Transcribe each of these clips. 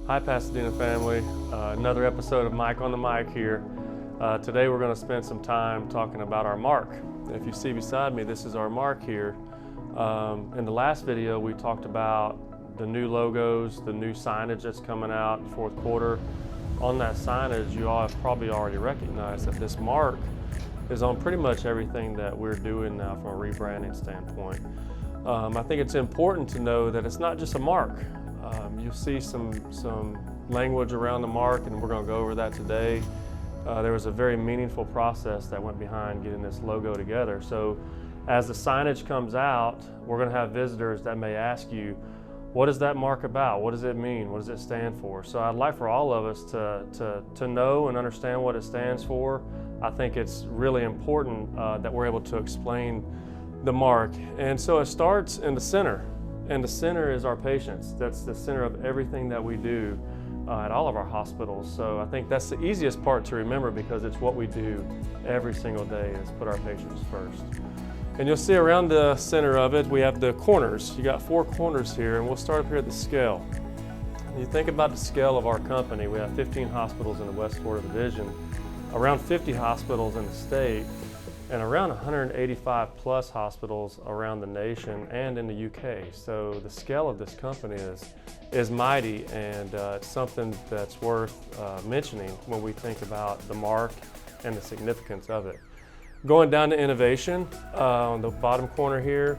Hi Pasadena family, another episode of Mike on the Mic here. Today we're going to spend some time talking about our mark. If you see beside me, this is our mark here. In the last video we talked about the new logos, the new signage that's coming out in fourth quarter. On that signage you all have probably already recognized that this mark is on pretty much everything that we're doing now from a rebranding standpoint. I think it's important to know that it's not just a mark. You'll see some language around the mark, and we're going to go over that today. There was a very meaningful process that went behind getting this logo together. So as the signage comes out, we're going to have visitors that may ask you, what is that mark about? What does it mean? What does it stand for? So I'd like for all of us to know and understand what it stands for. I think it's really important that we're able to explain the mark. And so it starts in the center. And the center is our patients. That's the center of everything that we do at all of our hospitals. So I think that's the easiest part to remember because it's what we do every single day is put our patients first. And you'll see around the center of it, we have the corners. You got 4 corners here, and we'll start up here at the scale. When you think about the scale of our company, we have 15 hospitals in the West Florida Division, around 50 hospitals in the state, and around 185 plus hospitals around the nation and in the UK. So the scale of this company is mighty, and it's something that's worth mentioning when we think about the mark and the significance of it. Going down to innovation, on the bottom corner here,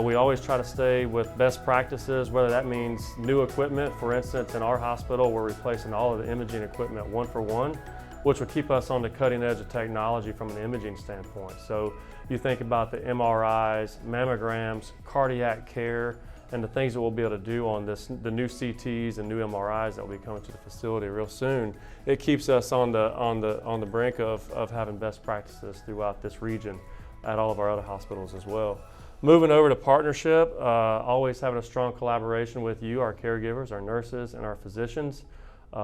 we always try to stay with best practices, whether that means new equipment. For instance, in our hospital, we're replacing all of the imaging equipment one for one, which will keep us on the cutting edge of technology from an imaging standpoint. So you think about the MRIs, mammograms, cardiac care, and the things that we'll be able to do on the new CTs and new MRIs that will be coming to the facility real soon. It keeps us on the brink of having best practices throughout this region at all of our other hospitals as well. Moving over to partnership, always having a strong collaboration with you, our caregivers, our nurses, and our physicians.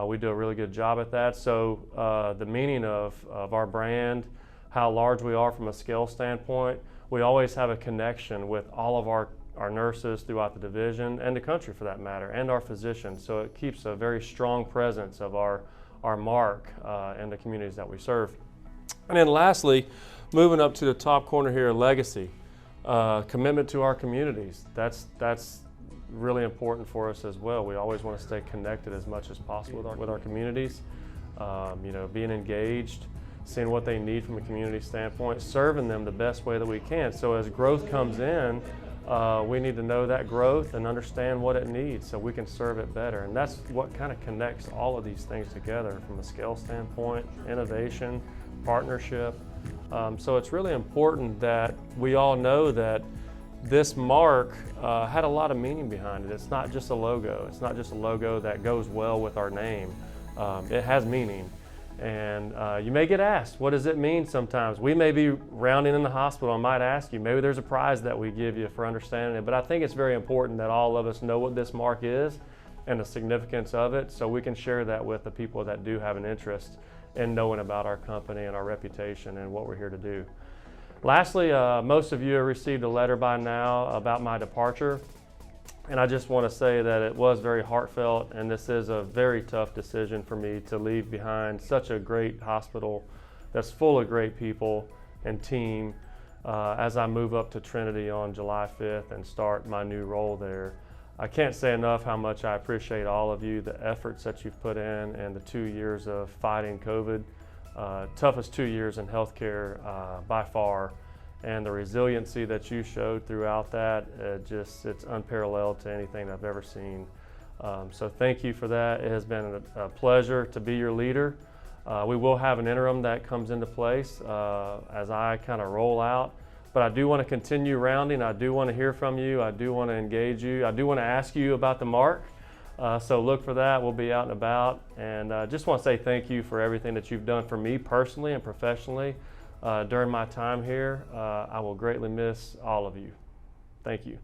We do a really good job at that. So the meaning of our brand, how large we are from a scale standpoint, we always have a connection with all of our nurses throughout the division and the country for that matter, and our physicians. So it keeps a very strong presence of our mark in the communities that we serve. And then lastly, moving up to the top corner here, legacy. Commitment to our communities. That's really important for us as well. We always want to stay connected as much as possible with our communities. Being engaged, seeing what they need from a community standpoint, serving them the best way that we can. So as growth comes in, we need to know that growth and understand what it needs so we can serve it better. And that's what kind of connects all of these things together from a scale standpoint, innovation, partnership. So it's really important that we all know that this mark had a lot of meaning behind it. It's not just a logo. It's not just a logo that goes well with our name. It has meaning. And you may get asked, what does it mean sometimes? We may be rounding in the hospital and might ask you, maybe there's a prize that we give you for understanding it. But I think it's very important that all of us know what this mark is and the significance of it so we can share that with the people that do have an interest in knowing about our company and our reputation and what we're here to do. Lastly, most of you have received a letter by now about my departure, and I just want to say that it was very heartfelt, and this is a very tough decision for me to leave behind such a great hospital that's full of great people and team as I move up to Trinity on July 5th and start my new role there. I can't say enough how much I appreciate all of you, the efforts that you've put in, and the 2 years of fighting COVID. Toughest 2 years in healthcare by far, and the resiliency that you showed throughout that, it's unparalleled to anything I've ever seen. So thank you for that. It has been a pleasure to be your leader. We will have an interim that comes into place as I kind of roll out, but I do want to continue rounding. I do want to hear from you. I do want to engage you. I do want to ask you about the mark. So look for that. We'll be out and about, and just want to say thank you for everything that you've done for me personally and professionally during my time here. I will greatly miss all of you. Thank you.